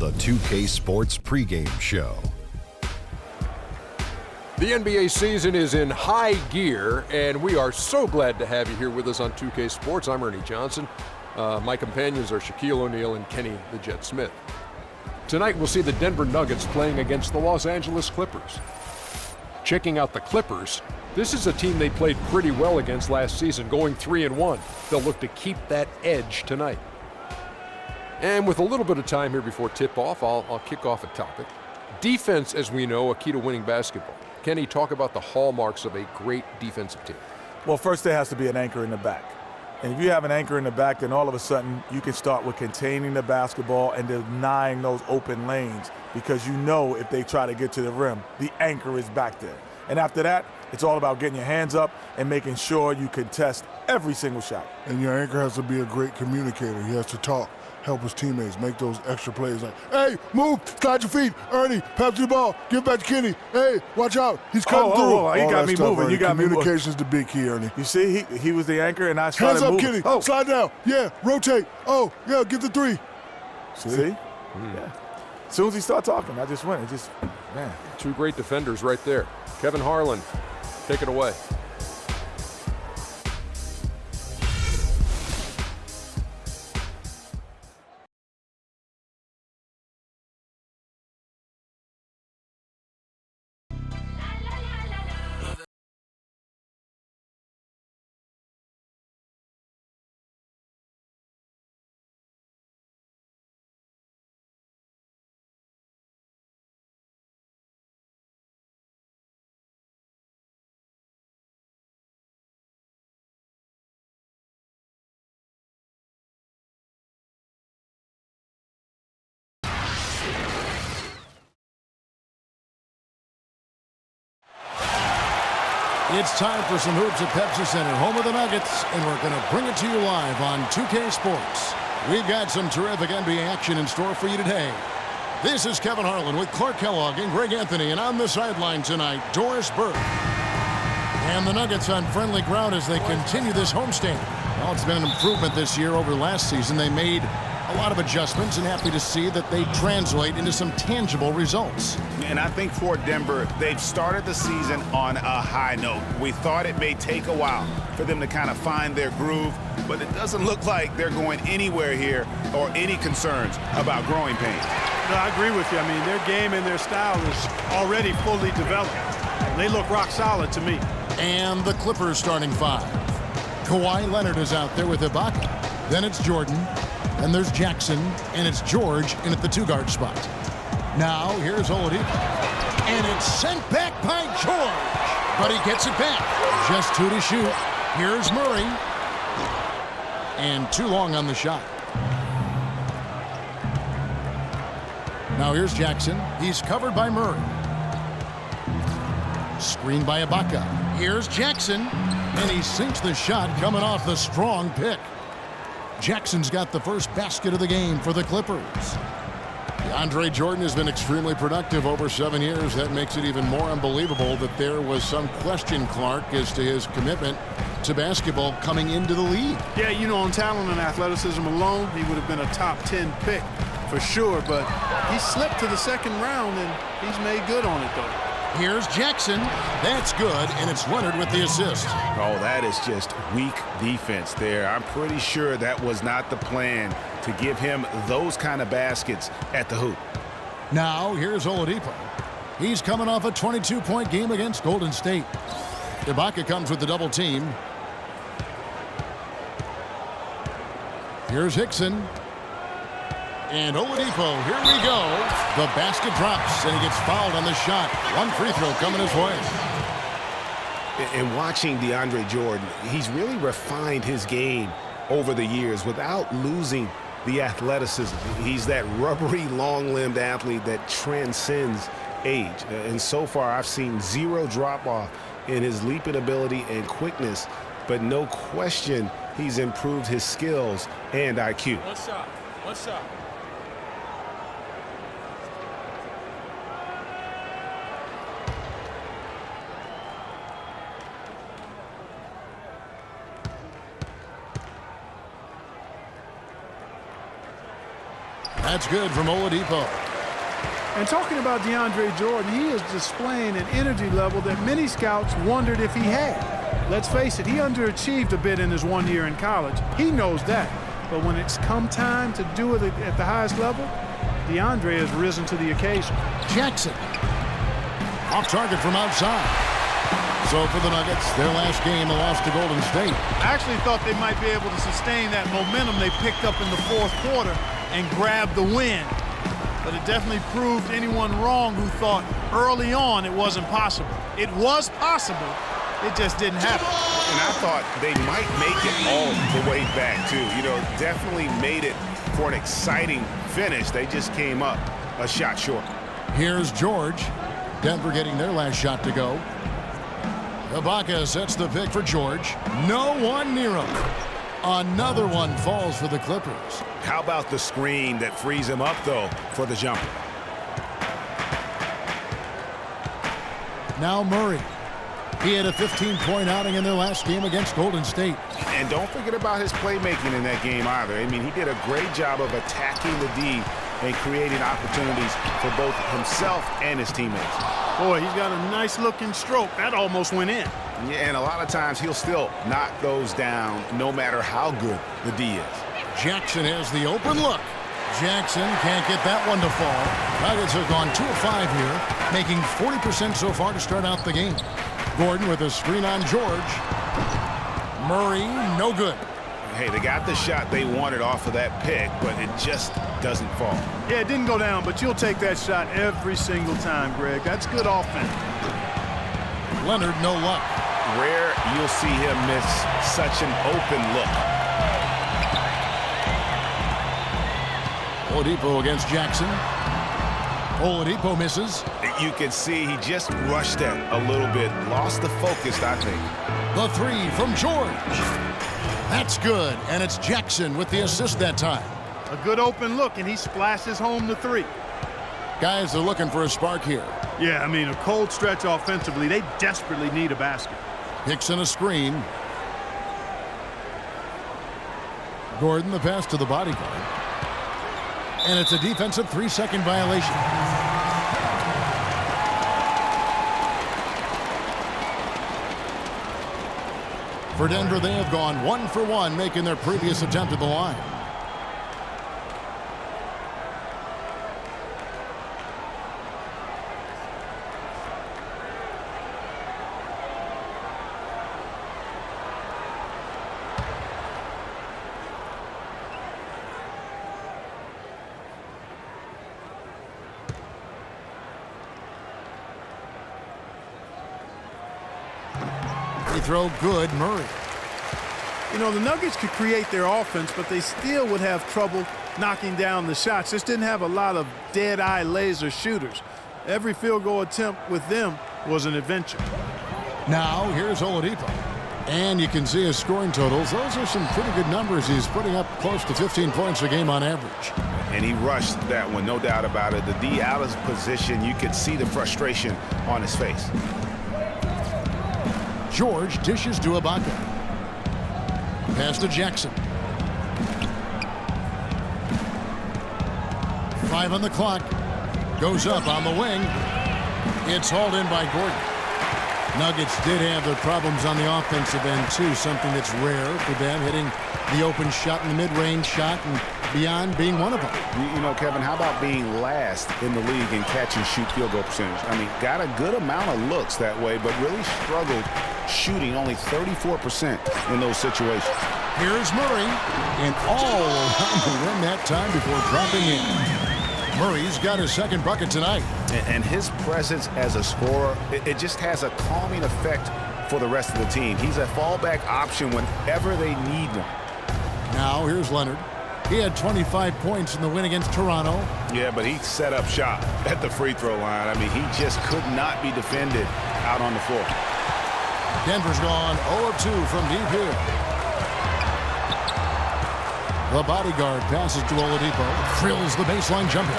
the 2K Sports pregame show. The NBA season is in high gear, and we are so glad to have you here with us on 2K Sports. I'm Ernie Johnson. My companions are Shaquille O'Neal and Kenny the Jet Smith. Tonight we'll see the Denver Nuggets playing against the Los Angeles Clippers. Checking out the Clippers, this is a team they played pretty well against last season, going 3-1. They'll look to keep that edge tonight. And with a little bit of time here before tip-off, I'll kick off a topic. Defense, as we know, a key to winning basketball. Kenny, talk about the hallmarks of a great defensive team. Well, first there has to be an anchor in the back. And if you have an anchor in the back, then all of a sudden you can start with containing the basketball and denying those open lanes, because you know if they try to get to the rim, the anchor is back there. And after that, it's all about getting your hands up and making sure you contest every single shot. And your anchor has to be a great communicator. He has to talk, help his teammates, make those extra plays like, hey, move, slide your feet, Ernie, pass you the ball, give it back to Kenny, hey, watch out, he's cutting through. He got me moving. You got me moving. Communication's the big key, Ernie. You see, he was the anchor, and I started moving. moving. Hands up, Kenny, slide down, yeah, rotate, oh, yeah, get the three. See? Yeah. As soon as he started talking, I just went. It just, man. Two great defenders right there. Kevin Harlan, take it away. It's time for some hoops at Pepsi Center, home of the Nuggets, and we're going to bring it to you live on 2K Sports. We've got some terrific NBA action in store for you today. This is Kevin Harlan with Clark Kellogg and Greg Anthony, and on the sideline tonight, Doris Burke. And the Nuggets on friendly ground as they continue this homestand. Well, it's been an improvement this year over last season. They made a lot of adjustments, and happy to see that they translate into some tangible results. And I think for Denver, they've started the season on a high note. We thought it may take a while for them to kind of find their groove, but it doesn't look like they're going anywhere here or any concerns about growing pains. No, I agree with you. I mean, their game and their style is already fully developed. They look rock solid to me. And the Clippers starting five. Kawhi Leonard is out there with Ibaka. Then it's Jordan. Then there's Jackson, and it's George in at the two-guard spot. Now, here's Oladipo. And it's sent back by George. But he gets it back. Just two to shoot. Here's Murray. And too long on the shot. Now here's Jackson. He's covered by Murray. Screened by Ibaka. Here's Jackson. And he sinks the shot coming off the strong pick. Jackson's got the first basket of the game for the Clippers. DeAndre Jordan has been extremely productive over 7 years. That makes it even more unbelievable that there was some question, Clark, as to his commitment to basketball coming into the league. Yeah, you know, on talent and athleticism alone, he would have been a top 10 pick for sure, but he slipped to the second round, and he's made good on it, though. Here's Jackson. That's good, and it's Leonard with the assist. Oh, that is just weak defense there. I'm pretty sure that was not the plan to give him those kind of baskets at the hoop. Now, here's Oladipo. He's coming off a 22-point game against Golden State. Ibaka comes with the double team. Here's Hickson. And Oladipo, here we go. The basket drops, and he gets fouled on the shot. One free throw coming his way. And watching DeAndre Jordan, he's really refined his game over the years without losing the athleticism. He's that rubbery, long-limbed athlete that transcends age. And so far, I've seen zero drop-off in his leaping ability and quickness, but no question he's improved his skills and IQ. What's up? What's up? That's good from Oladipo. And talking about DeAndre Jordan, he is displaying an energy level that many scouts wondered if he had. Let's face it, he underachieved a bit in his 1 year in college. He knows that. But when it's come time to do it at the highest level, DeAndre has risen to the occasion. Jackson. Off target from outside. So for the Nuggets, their last game, a loss to Golden State. I actually thought they might be able to sustain that momentum they picked up in the fourth quarter and grab the win. But it definitely proved anyone wrong who thought early on it wasn't possible. It was possible. It just didn't happen. And I thought they might make it all the way back, too. You know, definitely made it for an exciting finish. They just came up a shot short. Here's George. Denver getting their last shot to go. Ibaka sets the pick for George. No one near him. Another one falls for the Clippers. How about the screen that frees him up, though, for the jumper? Now Murray. He had a 15-point outing in their last game against Golden State. And don't forget about his playmaking in that game either. I mean, he did a great job of attacking the D and creating opportunities for both himself and his teammates. Boy, he's got a nice-looking stroke. That almost went in. Yeah, and a lot of times he'll still knock those down no matter how good the D is. Jackson has the open look. Jackson can't get that one to fall. Nuggets have gone 2 of 5 here, making 40% so far to start out the game. Gordon with a screen on George. Murray, no good. Hey, they got the shot they wanted off of that pick, but it just doesn't fall. Yeah, it didn't go down, but you'll take that shot every single time, Greg. That's good offense. Leonard, no luck. Rare you'll see him miss such an open look. Oladipo against Jackson. Oladipo misses. You can see he just rushed it a little bit. Lost the focus, I think. The three from George. That's good, and it's Jackson with the assist that time. A good open look, and he splashes home the three. Guys are looking for a spark here. Yeah, I mean, a cold stretch offensively. They desperately need a basket. Hicks in a screen. Gordon the pass to the bodyguard. And it's a defensive 3-second violation. For Denver, they have gone 1 for 1, making their previous attempt at the line. Free throw good, Murray. You know, the Nuggets could create their offense, but they still would have trouble knocking down the shots. Just didn't have a lot of dead-eye laser shooters. Every field goal attempt with them was an adventure. Now, here's Oladipo. And you can see his scoring totals. Those are some pretty good numbers. He's putting up close to 15 points a game on average. And he rushed that one, no doubt about it. The D out of position, you could see the frustration on his face. George dishes to Ibaka. Pass to Jackson. 5 on the clock. Goes up on the wing. It's hauled in by Gordon. Nuggets did have their problems on the offensive end, too. Something that's rare for them, hitting the open shot and the mid-range shot and beyond being one of them. You know, Kevin, how about being last in the league in catch-and-shoot field goal percentage? I mean, got a good amount of looks that way, but really struggled shooting only 34% in those situations. Here's Murray, and all around the rim that time before dropping in. Murray's got his second bucket tonight. And his presence as a scorer, it just has a calming effect for the rest of the team. He's a fallback option whenever they need one. Now here's Leonard. He had 25 points in the win against Toronto. Yeah, but he set up shop at the free throw line. I mean, he just could not be defended out on the floor. Denver's gone 0 of 2 from deep here. The bodyguard passes to Oladipo. Drills the baseline jumper.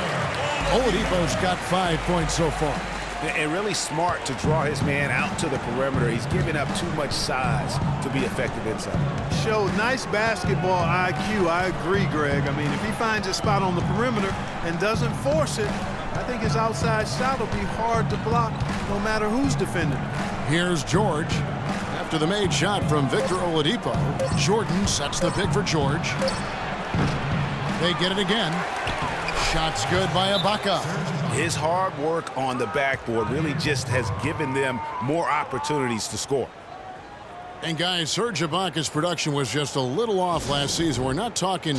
Oladipo's got 5 points so far. And really smart to draw his man out to the perimeter. He's giving up too much size to be effective inside. Showed nice basketball IQ. I agree, Greg. I mean, if he finds a spot on the perimeter and doesn't force it, I think his outside shot will be hard to block no matter who's defending him. Here's George. After the made shot from Victor Oladipo, Jordan sets the pick for George. They get it again. Shot's good by Ibaka. His hard work on the backboard really just has given them more opportunities to score. And guys, Serge Ibaka's production was just a little off last season. We're not talking,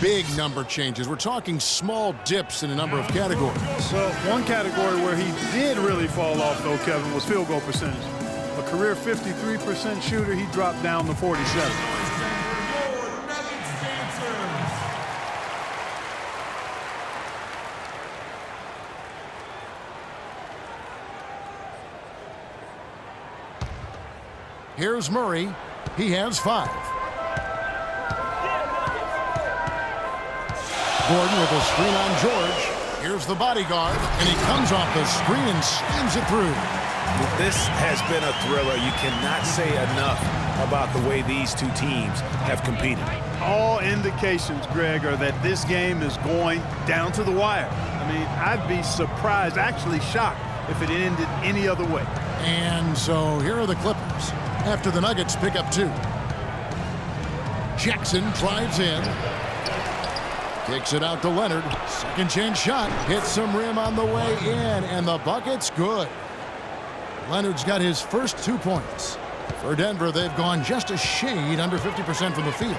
big number changes. We're talking small dips in a number of categories. Well, one category where he did really fall off, though, Kevin, was field goal percentage. A career 53% shooter, he dropped down to 47. Here's Murray. He has 5. Gordon with a screen on George. Here's the bodyguard, and he comes off the screen and slams it through. This has been a thriller. You cannot say enough about the way these two teams have competed. All indications, Greg, are that this game is going down to the wire. I mean, I'd be surprised, actually shocked, if it ended any other way. And so here are the Clippers. After the Nuggets pick up 2. Jackson drives in. Kicks it out to Leonard. Second chance shot. Hits some rim on the way in. And the bucket's good. Leonard's got his first 2 points. For Denver, they've gone just a shade under 50% from the field.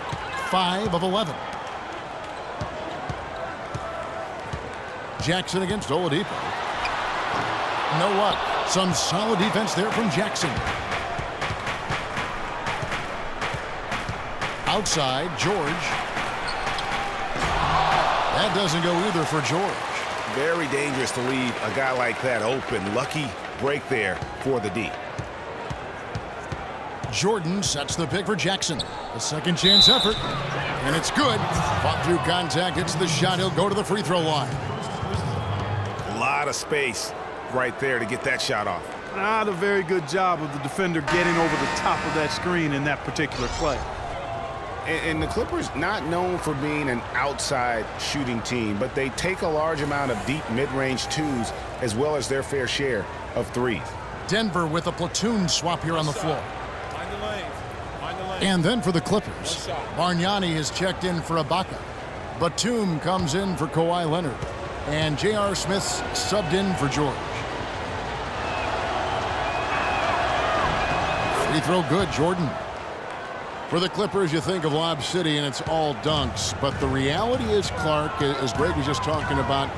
5 of 11. Jackson against Oladipo. No luck. Some solid defense there from Jackson. Outside, George. That doesn't go either for George. Very dangerous to leave a guy like that open. Lucky break there for the D. Jordan sets the pick for Jackson. A second chance effort. And it's good. Fought through contact. Hits the shot. He'll go to the free throw line. A lot of space right there to get that shot off. Not a very good job of the defender getting over the top of that screen in that particular play. And the Clippers not known for being an outside shooting team, but they take a large amount of deep mid-range 2s as well as their fair share of 3s. Denver with a platoon swap here on the floor. And then for the Clippers, Bargnani is checked in for Ibaka. Batum comes in for Kawhi Leonard. And J.R. Smith's subbed in for George. Free throw good, Jordan. For the Clippers, you think of Lob City, and it's all dunks. But the reality is, Clark, as Greg was just talking about,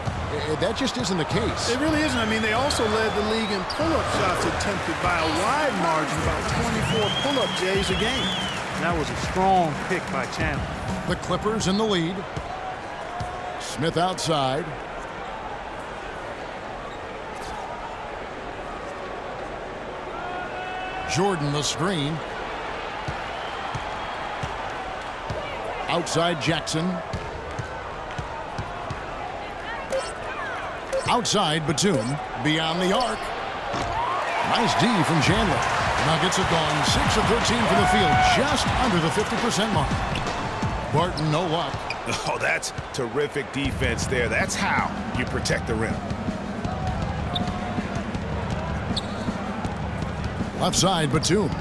that just isn't the case. It really isn't. I mean, they also led the league in pull-up shots attempted by a wide margin, about 24 pull-up J's a game. And that was a strong pick by Chandler. The Clippers in the lead. Smith outside. Jordan the screen. Outside Jackson. Outside Batum. Beyond the arc. Nice D from Chandler. Nuggets have gone 6 of 13 from the field. Just under the 50% mark. Barton, no luck. Oh, that's terrific defense there. That's how you protect the rim. Left side, Batum.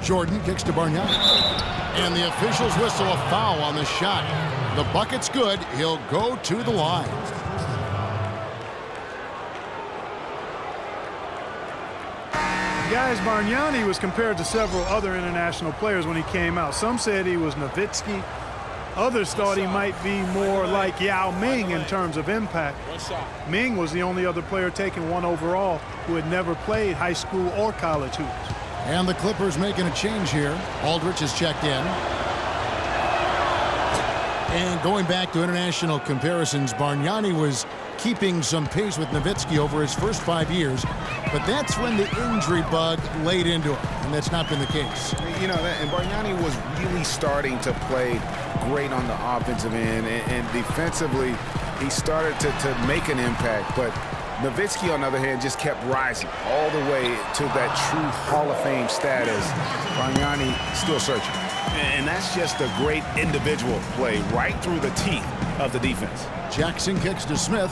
Jordan kicks to Bargnani. And the officials whistle a foul on the shot. The bucket's good. He'll go to the line. Guys, Bargnani was compared to several other international players when he came out. Some said he was Nowitzki. Others thought he might be more like Yao Ming in terms of impact. Ming was the only other player taken 1 overall who had never played high school or college hoops. And the Clippers making a change here. Aldridge is checked in. And going back to international comparisons, Bargnani was keeping some pace with Nowitzki over his first 5 years. But that's when the injury bug laid into him, and that's not been the case. You know, and Bargnani was really starting to play great on the offensive end, and defensively, he started to make an impact. But Nowitzki, on the other hand, just kept rising all the way to that true Hall of Fame status. Bargnani still searching. And that's just a great individual play right through the teeth of the defense. Jackson kicks to Smith.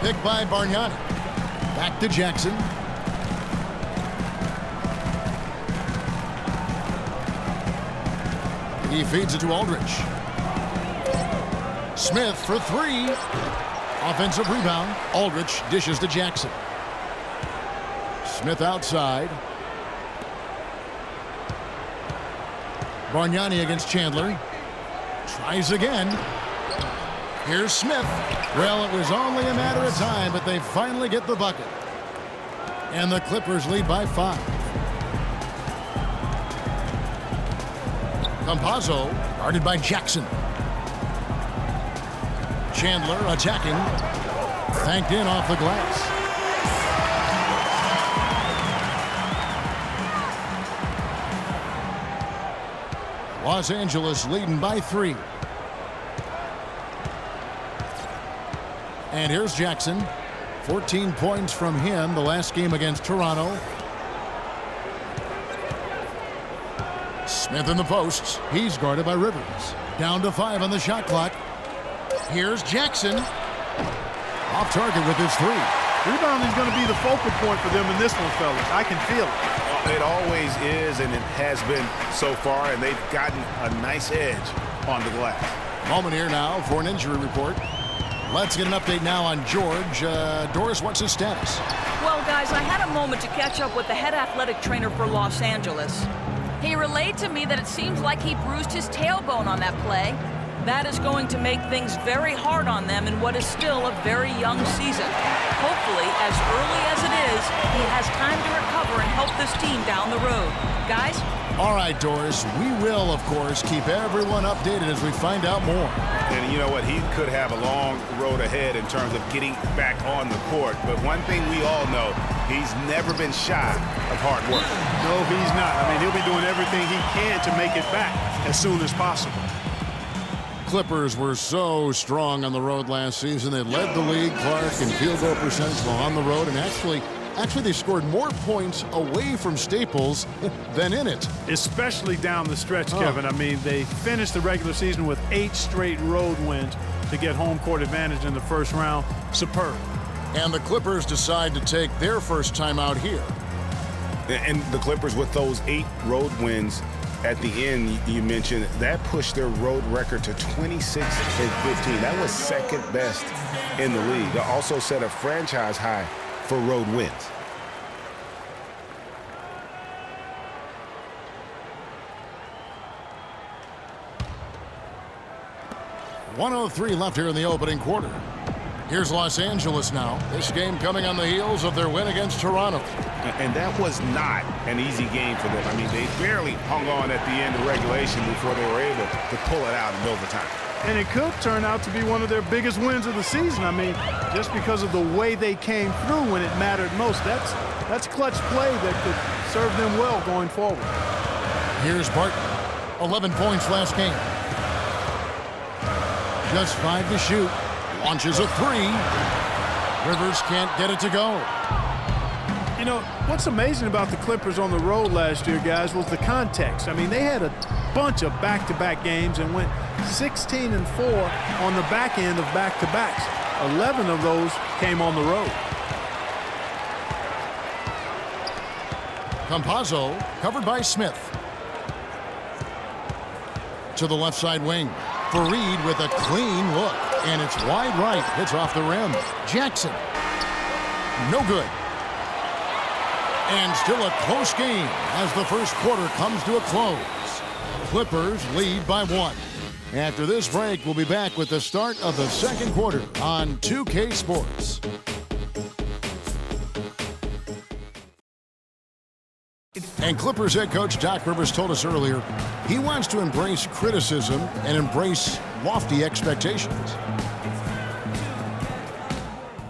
Picked by Bargnani. Back to Jackson. He feeds it to Aldridge. Smith for three. Offensive rebound. Aldridge dishes to Jackson. Smith outside. Bargnani against Chandler. Tries again. Here's Smith. Well, it was only a matter of time, but they finally get the bucket. And the Clippers lead by 5. Campazzo, guarded by Jackson. Chandler attacking. Thanked in off the glass. Los Angeles leading by 3. And here's Jackson. 14 points from him the last game against Toronto. Smith in the posts. He's guarded by Rivers. Down to 5 on the shot clock. Here's Jackson. Off target with his 3. Rebounding is going to be the focal point for them in this one, fellas. I can feel it. It always is, and it has been so far, and they've gotten a nice edge on the glass. Moment here now for an injury report. Let's get an update now on George. Doris, what's his status? Well, guys, I had a moment to catch up with the head athletic trainer for Los Angeles. He relayed to me that it seems like he bruised his tailbone on that play. That is going to make things very hard on them in what is still a very young season. Hopefully, as early as it is, he has time to recover and help this team down the road. Guys? All right, Doris. We will, of course, keep everyone updated as we find out more. And you know what? He could have a long road ahead in terms of getting back on the court. But one thing we all know, he's never been shy of hard work. No, he's not. I mean, he'll be doing everything he can to make it back as soon as possible. Clippers were so strong on the road last season. They led the league, Clark, in field goal percentage while on the road, and actually they scored more points away from Staples than in it. Especially down the stretch, Kevin. I mean, they finished the regular season with 8 straight road wins to get home court advantage in the first round. Superb. And the Clippers decide to take their first time out here. And the Clippers, with those 8 road wins at the end, you mentioned, that pushed their road record to 26-15. That was second best in the league. They also set a franchise high for road wins. .103 left here in the opening quarter. Here's Los Angeles now. This game coming on the heels of their win against Toronto. And that was not an easy game for them. I mean, they barely hung on at the end of regulation before they were able to pull it out in overtime. And it could turn out to be one of their biggest wins of the season. I mean, just because of the way they came through when it mattered most. That's clutch play that could serve them well going forward. Here's Barton. 11 points last game. Just 5 to shoot. Launches a 3. Rivers can't get it to go. You know, what's amazing about the Clippers on the road last year, guys, was the context. I mean, they had a bunch of back-to-back games and went 16-4 on the back end of back-to-backs. 11 of those came on the road. Campazzo covered by Smith. To the left side wing. Fareed with a clean look. And it's wide right. Hits off the rim. Jackson. No good. And still a close game as the first quarter comes to a close. Clippers lead by 1. After this break, we'll be back with the start of the second quarter on 2K Sports. And Clippers head coach Doc Rivers told us earlier he wants to embrace criticism and embrace lofty expectations.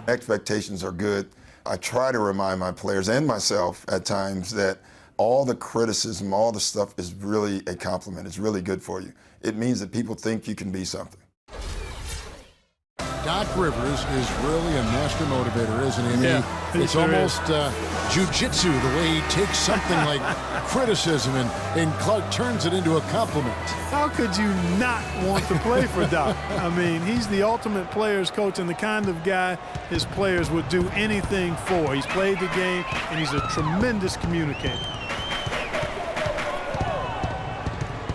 Expectations are good. I try to remind my players and myself at times that all the criticism, all the stuff is really a compliment. It's really good for you. It means that people think you can be something. Doc Rivers is really a master motivator, isn't he? I mean, Yeah, he it's sure almost jiu-jitsu, the way he takes something like criticism and Clark turns it into a compliment. How could you not want to play for Doc? I mean, he's the ultimate players coach and the kind of guy his players would do anything for. He's played the game, and he's a tremendous communicator.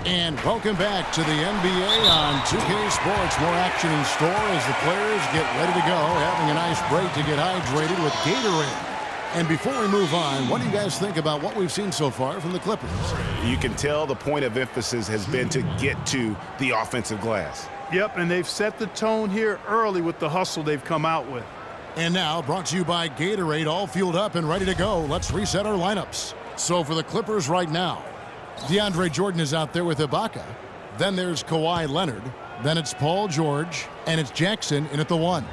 And welcome back to the NBA on 2K Sports. More action in store as the players get ready to go, having a nice break to get hydrated with Gatorade. And before we move on, what do you guys think about what we've seen so far from the Clippers? You can tell the point of emphasis has been to get to the offensive glass. Yep, and they've set the tone here early with the hustle they've come out with. And now, brought to you by Gatorade, all fueled up and ready to go. Let's reset our lineups. So for the Clippers right now, DeAndre Jordan is out there with Ibaka. Then there's Kawhi Leonard. Then it's Paul George. And it's Jackson in at the 1.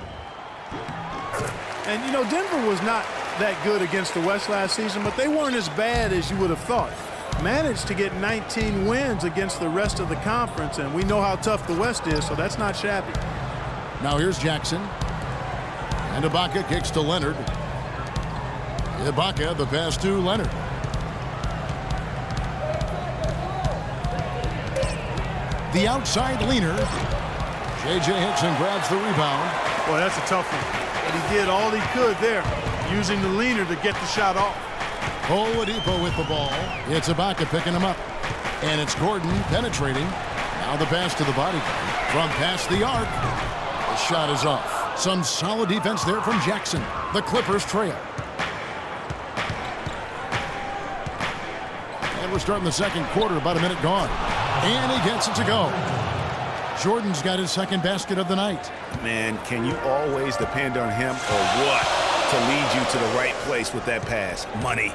And, you know, Denver was not that good against the West last season, but they weren't as bad as you would have thought. Managed to get 19 wins against the rest of the conference, and we know how tough the West is, so that's not shabby. Now here's Jackson. And Ibaka kicks to Leonard. Ibaka, the pass to Leonard. The outside leaner. J.J. hits and grabs the rebound. Boy, that's a tough one. But he did all he could there, using the leaner to get the shot off. Oladipo with the ball. It's Ibaka picking him up. And it's Gordon penetrating. Now the pass to the body. From past the arc. The shot is off. Some solid defense there from Jackson. The Clippers trail. And we're starting the second quarter, about a minute gone. And he gets it to go. Jordan's got his second basket of the night. Man, can you always depend on him or what to lead you to the right place with that pass? Money.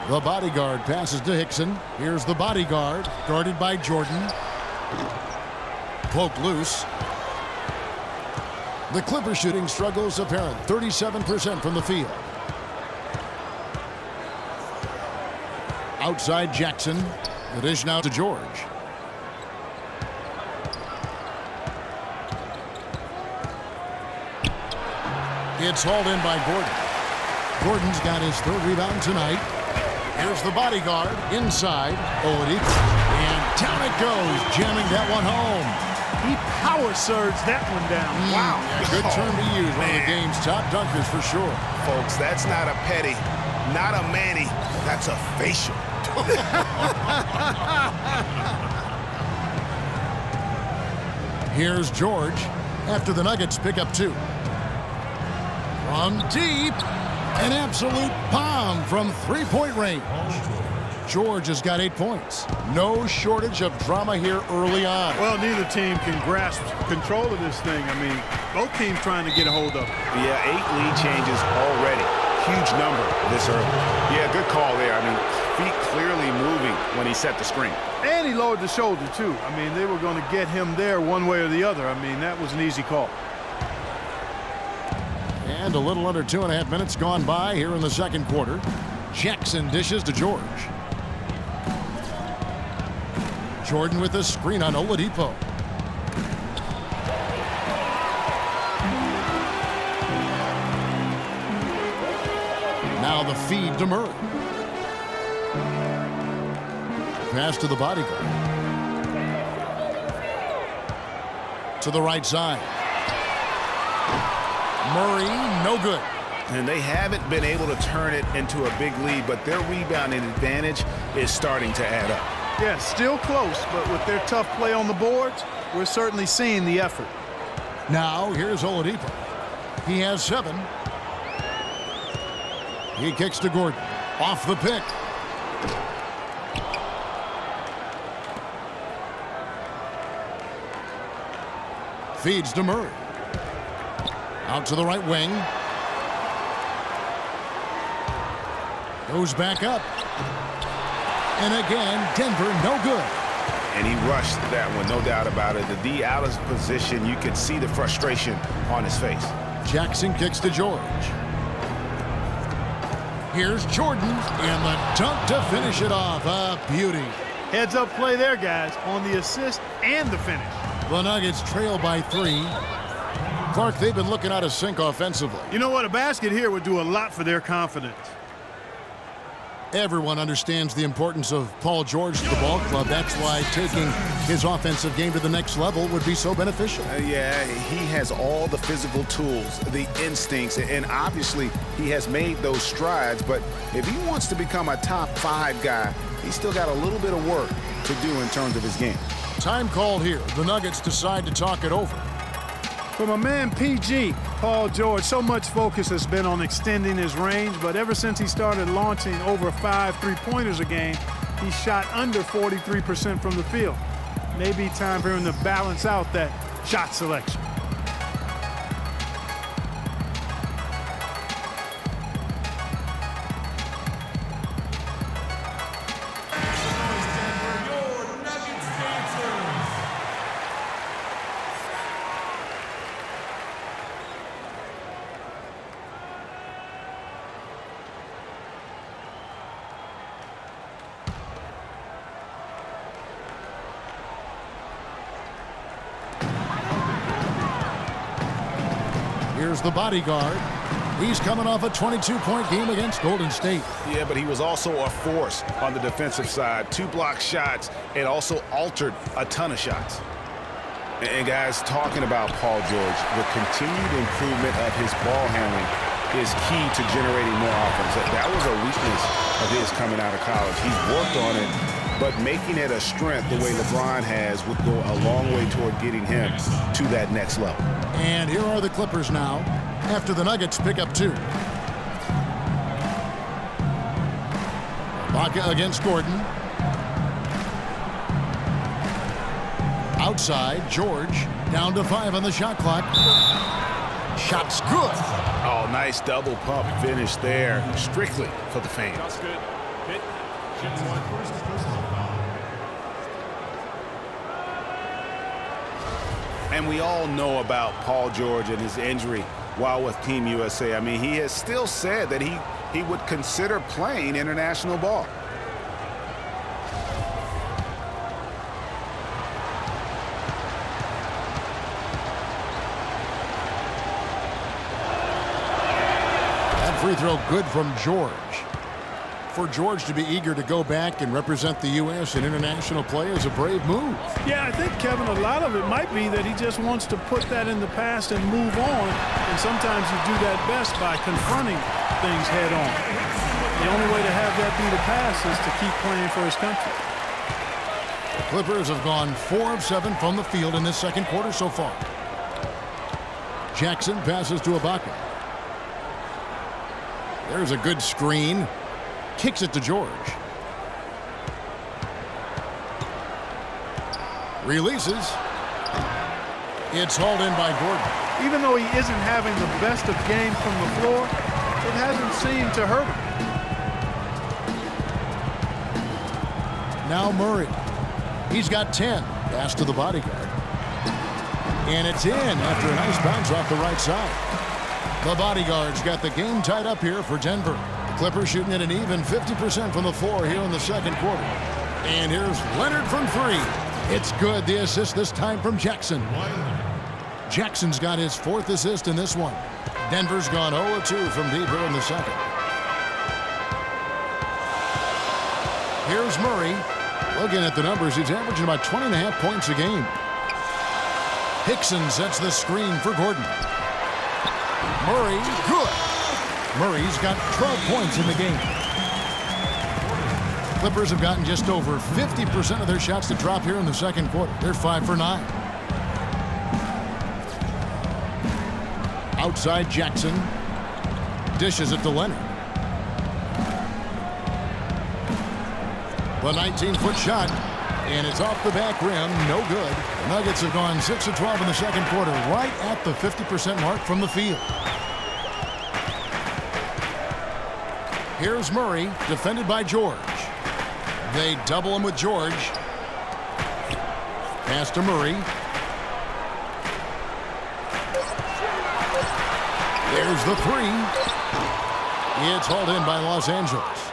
The bodyguard passes to Hickson. Here's the bodyguard, guarded by Jordan. Poked loose. The Clippers shooting struggles apparent. 37% from the field. Outside Jackson. The dish now to George. It's hauled in by Gordon. Gordon's got his third rebound tonight. Here's the bodyguard inside. Oladipo. And down it goes, jamming that one home. He power surged that one down. Wow. Yeah, good term to use. One of the game's top dunkers for sure. Folks, that's not a petty, not a Manny. That's a facial. Here's George after the Nuggets pick up 2. From deep, an absolute bomb from three-point range. George has got 8 points. No shortage of drama here early on. Well, neither team can grasp control of this thing. I mean, both teams trying to get a hold of it. Yeah, 8 lead changes already. Huge number this early. Yeah, good call there. I mean, feet clearly moving when he set the screen. And he lowered the shoulder, too. I mean, they were going to get him there one way or the other. I mean, that was an easy call. And a little under 2.5 minutes gone by here in the second quarter. Jackson dishes to George. Jordan with the screen on Oladipo. Now the feed to Murray. Pass to the bodyguard. To the right side. Murray, no good. And they haven't been able to turn it into a big lead, but their rebounding advantage is starting to add up. Yeah, still close, but with their tough play on the boards, we're certainly seeing the effort. Now, here's Oladipo. He has 7. He kicks to Gordon. Off the pick. Feeds to Murray. Out to the right wing. Goes back up. And again, Denver, no good. And he rushed that one, no doubt about it. The D out of position, you could see the frustration on his face. Jackson kicks to George. Here's Jordan, and the dunk to finish it off. A beauty. Heads up play there, guys, on the assist and the finish. The Nuggets trail by 3. Clark, they've been looking out of sync offensively. You know what? A basket here would do a lot for their confidence. Everyone understands the importance of Paul George to the ball club. That's why taking his offensive game to the next level would be so beneficial. Yeah, he has all the physical tools, the instincts, and obviously he has made those strides. But if he wants to become a top 5 guy, he's still got a little bit of work to do in terms of his game. Time called here. The Nuggets decide to talk it over. For my man PG, Paul George, so much focus has been on extending his range, but ever since he started launching over 5 3-pointers a game, he shot under 43% from the field. Maybe time for him to balance out that shot selection. Here's the bodyguard. He's coming off a 22-point game against Golden State. Yeah, but he was also a force on the defensive side. 2 block shots and also altered a ton of shots. And guys, talking about Paul George, the continued improvement of his ball handling is key to generating more offense. That was a weakness of his coming out of college. He's worked on it, but making it a strength the way LeBron has would go a long way toward getting him to that next level. And here are the Clippers now, after the Nuggets pick up 2. Ibaka against Gordon. Outside, George down to 5 on the shot clock. Shot's good. Oh, nice double pump finish there, strictly for the fans. That's good. And we all know about Paul George and his injury while with Team USA. I mean, he has still said that he would consider playing international ball. That free throw good from George. For George to be eager to go back and represent the U.S. in international play is a brave move. Yeah, I think, Kevin, a lot of it might be that he just wants to put that in the past and move on. And sometimes you do that best by confronting things head on. The only way to have that be the past is to keep playing for his country. The Clippers have gone 4 of 7 from the field in this second quarter so far. Jackson passes to Ibaka. There's a good screen. Kicks it to George. Releases. It's hauled in by Gordon. Even though he isn't having the best of games from the floor, it hasn't seemed to hurt him. Now Murray. He's got 10. Pass to the bodyguard. And it's in after a nice bounce off the right side. The bodyguard's got the game tied up here for Denver. Clippers shooting at an even 50% from the floor here in the second quarter. And here's Leonard from 3. It's good. The assist this time from Jackson. Jackson's got his 4th assist in this one. Denver's gone 0-2 from deep here in the second. Here's Murray. Looking at the numbers, he's averaging about 20.5 points a game. Hickson sets the screen for Gordon. Murray, good. Murray's got 12 points in the game. Clippers have gotten just over 50% of their shots to drop here in the second quarter. They're 5 for 9. Outside Jackson. Dishes it to Leonard. The 19-foot shot. And it's off the back rim. No good. The Nuggets have gone 6 of 12 in the second quarter. Right at the 50% mark from the field. Here's Murray, defended by George. They double him with George. Pass to Murray. There's the 3. It's hauled in by Los Angeles.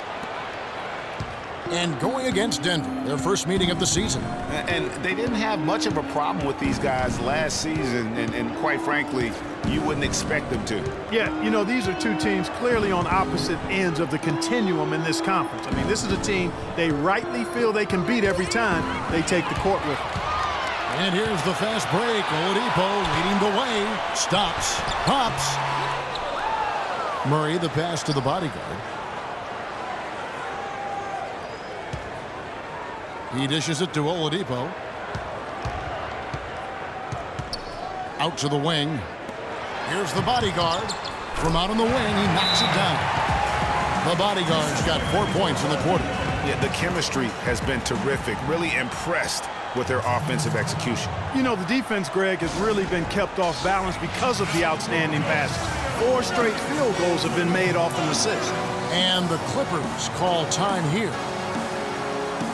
And going against Denver, their first meeting of the season. And they didn't have much of a problem with these guys last season, and quite frankly, you wouldn't expect them to. Yeah, you know, these are two teams clearly on opposite ends of the continuum in this conference. I mean, this is a team they rightly feel they can beat every time they take the court with them. And here's the fast break. Oladipo leading the way. Stops. Pops. Murray, the pass to the bodyguard. He dishes it to Oladipo. Out to the wing. Here's the bodyguard. From out on the wing, he knocks it down. The bodyguard's got 4 points in the quarter. Yeah, the chemistry has been terrific. Really impressed with their offensive execution. You know, the defense, Greg, has really been kept off balance because of the outstanding passes. 4 straight field goals have been made off an assist. And the Clippers call time here.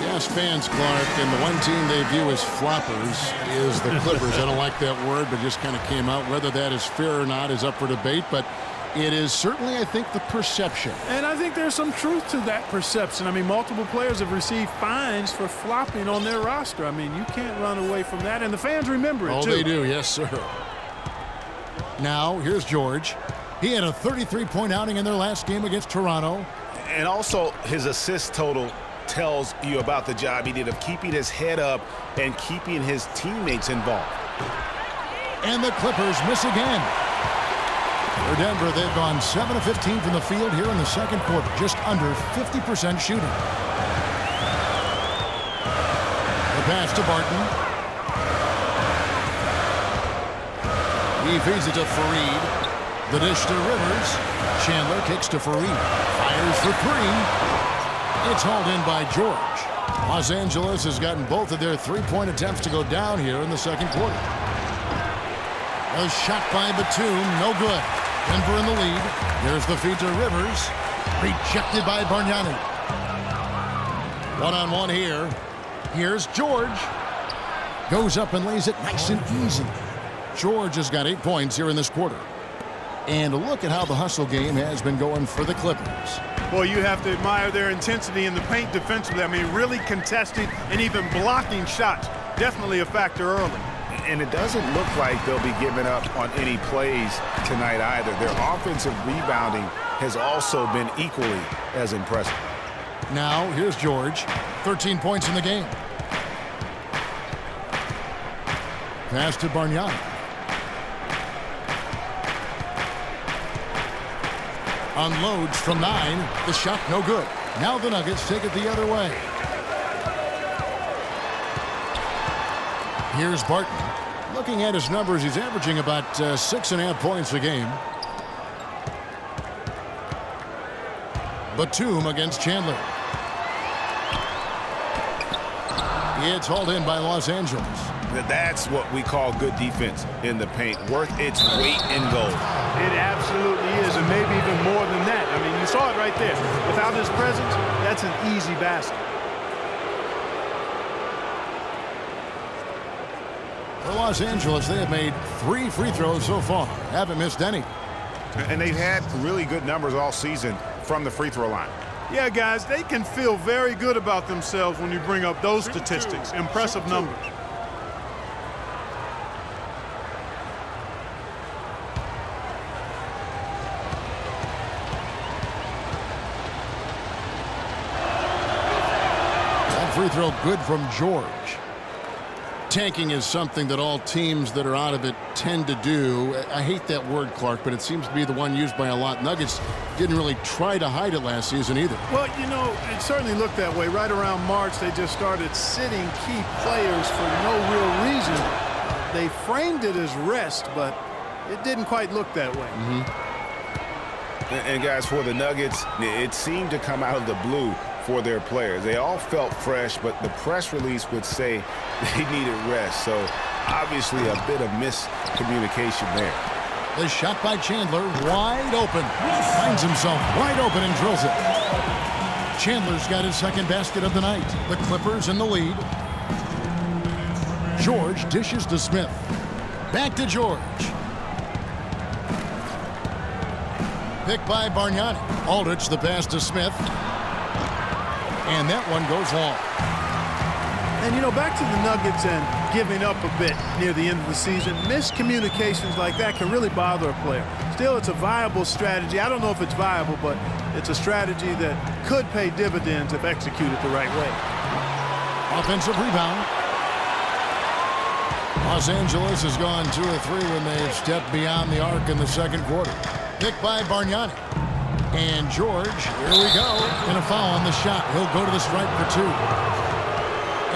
Yes, fans, Clark, and the one team they view as floppers is the Clippers. I don't like that word, but just kind of came out. Whether that is fair or not is up for debate, but it is certainly, I think, the perception. And I think there's some truth to that perception. I mean, multiple players have received fines for flopping on their roster. I mean, you can't run away from that, and the fans remember it, too. Oh, they do, yes, sir. Now, here's George. He had a 33-point outing in their last game against Toronto. And also, his assist total tells you about the job he did of keeping his head up and keeping his teammates involved. And the Clippers miss again. For Denver, they've gone 7 of 15 from the field here in the second quarter, just under 50% shooting. The pass to Barton. He feeds it to Fareed. The dish to Rivers. Chandler kicks to Fareed. Fires for 3. It's hauled in by George. Los Angeles has gotten both of their 3-point attempts to go down here in the second quarter. A shot by Batum, no good. Denver in the lead. Here's the feed to Rivers. Rejected by Bargnani. One-on-one here. Here's George. Goes up and lays it nice and easy. George has got 8 points here in this quarter. And look at how the hustle game has been going for the Clippers. Boy, you have to admire their intensity in the paint defensively. I mean, really contesting and even blocking shots. Definitely a factor early. And it doesn't look like they'll be giving up on any plays tonight either. Their offensive rebounding has also been equally as impressive. Now, here's George. 13 points in the game. Pass to Bargnani. Unloads from 9. The shot no good. Now the Nuggets take it the other way. Here's Barton. Looking at his numbers, he's averaging about 6.5 points a game. Batum against Chandler. It's hauled in by Los Angeles. That's what we call good defense in the paint, worth its weight in gold. It absolutely is, and maybe even more than that. I mean, you saw it right there. Without his presence, that's an easy basket. For Los Angeles, they have made 3 free throws so far. Haven't missed any. And they've had really good numbers all season from the free throw line. Yeah, guys, they can feel very good about themselves when you bring up those statistics. Impressive numbers. That free throw good from George. Tanking is something that all teams that are out of it tend to do. I hate that word, Clark, but it seems to be the one used by a lot. Nuggets didn't really try to hide it last season either. Well, you know, it certainly looked that way. Right around March, they just started sitting key players for no real reason. They framed it as rest, but it didn't quite look that way. And guys, for the Nuggets, it seemed to come out of the blue for their players. They all felt fresh, but the press release would say they needed rest. So obviously a bit of miscommunication there. The shot by Chandler, wide open. Finds himself wide open and drills it. Chandler's got his second basket of the night. The Clippers in the lead. George dishes to Smith. Back to George. Picked by Bargnani. Aldridge, the pass to Smith. And that one goes long. And, you know, back to the Nuggets and giving up a bit near the end of the season, miscommunications like that can really bother a player. Still, it's a viable strategy. I don't know if it's viable, but it's a strategy that could pay dividends if executed the right way. Offensive rebound. Los Angeles has gone 2 of 3 when they've stepped beyond the arc in the second quarter. Picked by Bargnani. And George, here we go, and a foul on the shot. He'll go to the stripe for 2.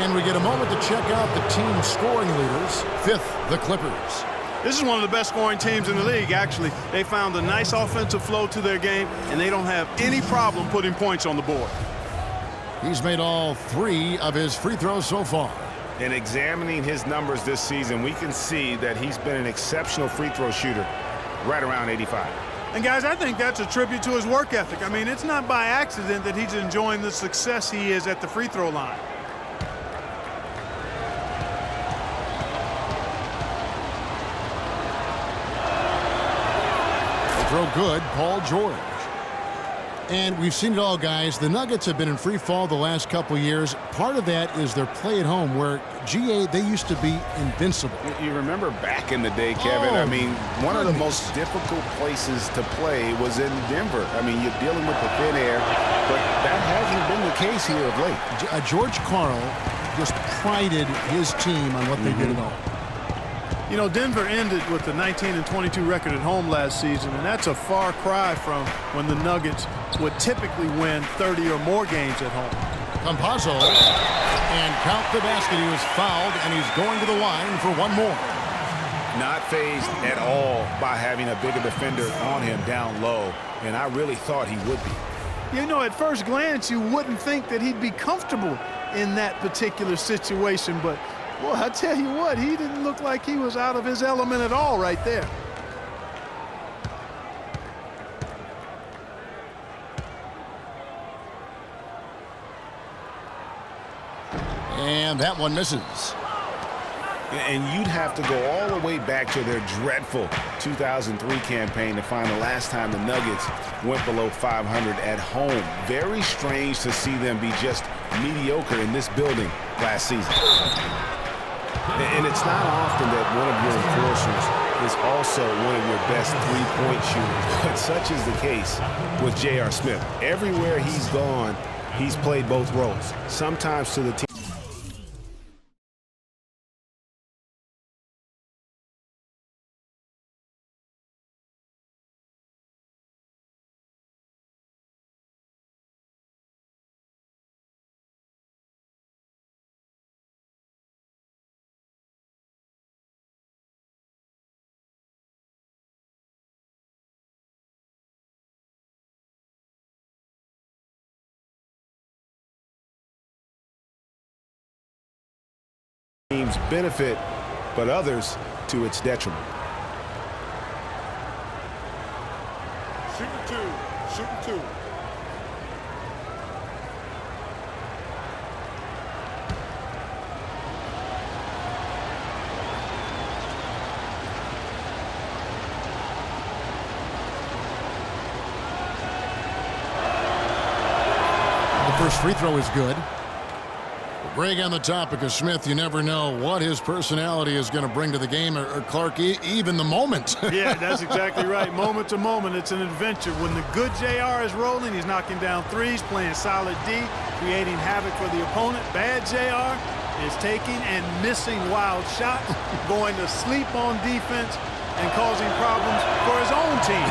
And we get a moment to check out the team scoring leaders. 5th, the Clippers. This is one of the best scoring teams in the league, actually. They found a nice offensive flow to their game, and they don't have any problem putting points on the board. He's made all 3 of his free throws so far. And examining his numbers this season, we can see that he's been an exceptional free throw shooter, right around 85. And, guys, I think that's a tribute to his work ethic. I mean, it's not by accident that he's enjoying the success he is at the free throw line. Throw good, Paul George. And we've seen it all, guys. The Nuggets have been in free fall the last couple years. Part of that is their play at home, where GA, they used to be invincible. You remember back in the day, Kevin, I mean, one of the most difficult places to play was in Denver. I mean, you're dealing with the thin air, but that hasn't been the case here of late. George Karl just prided his team on what they did at home. You know, Denver ended with a 19-22 record at home last season, and that's a far cry from when the Nuggets would typically win 30 or more games at home. Campazzo, and count the basket. He was fouled, and he's going to the line for one more. Not fazed at all by having a bigger defender on him down low, and I really thought he would be. You know, at first glance, you wouldn't think that he'd be comfortable in that particular situation, but well, I tell you what, he didn't look like he was out of his element at all right there. And that one misses. And you'd have to go all the way back to their dreadful 2003 campaign to find the last time the Nuggets went below 500 at home. Very strange to see them be just mediocre in this building last season. And it's not often that one of your enforcers is also one of your best three-point shooters, but such is the case with J.R. Smith. Everywhere he's gone, he's played both roles, sometimes to the team. Teams benefit, but others to its detriment. Shooting two. The first free throw is good. Greg, on the topic of Smith, you never know what his personality is going to bring to the game, or Clark, even the moment. Yeah, that's exactly right. Moment to moment, it's an adventure. When the good JR is rolling, he's knocking down threes, playing solid D, creating havoc for the opponent. Bad JR is taking and missing wild shots, going to sleep on defense, and causing problems for his own team.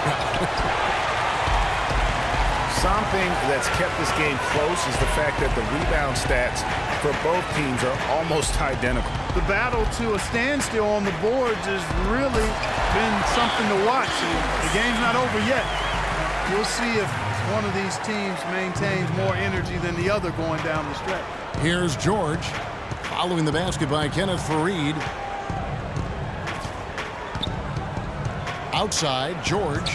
Something that's kept this game close is the fact that the rebound stats for both teams are almost identical. The battle to a standstill on the boards has really been something to watch. The game's not over yet. You'll see if one of these teams maintains more energy than the other going down the stretch. Here's George, following the basket by Kenneth Faried. Outside, George.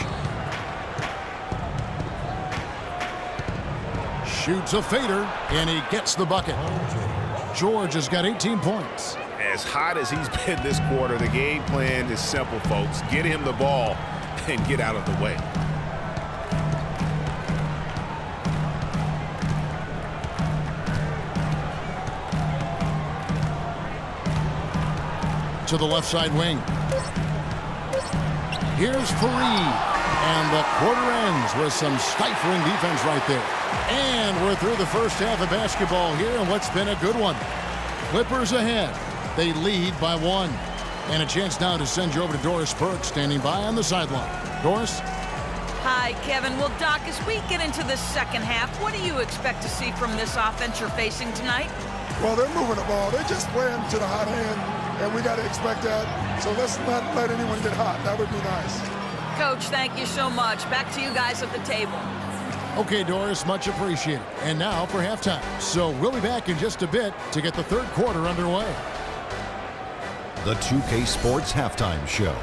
Shoots a fader, and he gets the bucket. George has got 18 points. As hot as he's been this quarter, the game plan is simple, folks. Get him the ball and get out of the way. to the left side wing. Here's Fareed. And the quarter ends with some stifling defense right there. And we're through the first half of basketball here in what's been a good one. Clippers ahead. They lead by 1. And a chance now to send you over to Doris Burke, standing by on the sideline. Doris? Hi, Kevin. Well, Doc, as we get into the second half, what do you expect to see from this offense you're facing tonight? Well, they're moving the ball. They're just playing to the hot hand, and we got to expect that. So let's not let anyone get hot. That would be nice. Coach, thank you so much. Back to you guys at the table. Okay, Doris, much appreciated. And now for halftime. So we'll be back in just a bit to get the third quarter underway. The 2K Sports Halftime Show.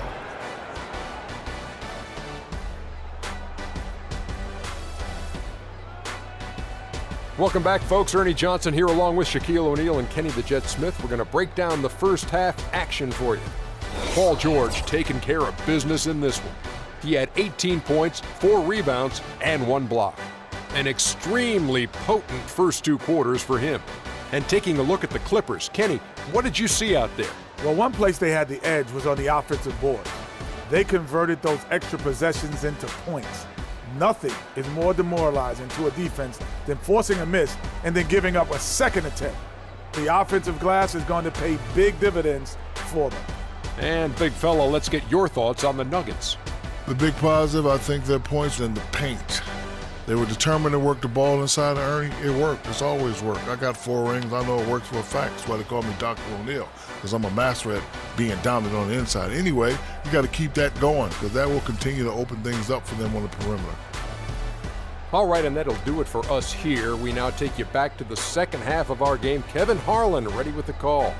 Welcome back, folks. Ernie Johnson here along with Shaquille O'Neal and Kenny the Jet Smith. We're going to break down the first half action for you. Paul George taking care of business in this one. He had 18 points, 4 rebounds, and 1 block. An extremely potent first 2 quarters for him. And taking a look at the Clippers, Kenny, what did you see out there? Well, one place they had the edge was on the offensive board. They converted those extra possessions into points. Nothing is more demoralizing to a defense than forcing a miss and then giving up a second attempt. The offensive glass is going to pay big dividends for them. And big fella, let's get your thoughts on the Nuggets. The big positive, I think, their points in the paint. They were determined to work the ball inside of Ernie. It worked. It's always worked. I got 4 rings. I know it works for a fact. That's why they call me Dr. O'Neal, because I'm a master at being dominant on the inside. Anyway, you got to keep that going, because that will continue to open things up for them on the perimeter. All right, and that'll do it for us here. We now take you back to the second half of our game. Kevin Harlan ready with the call.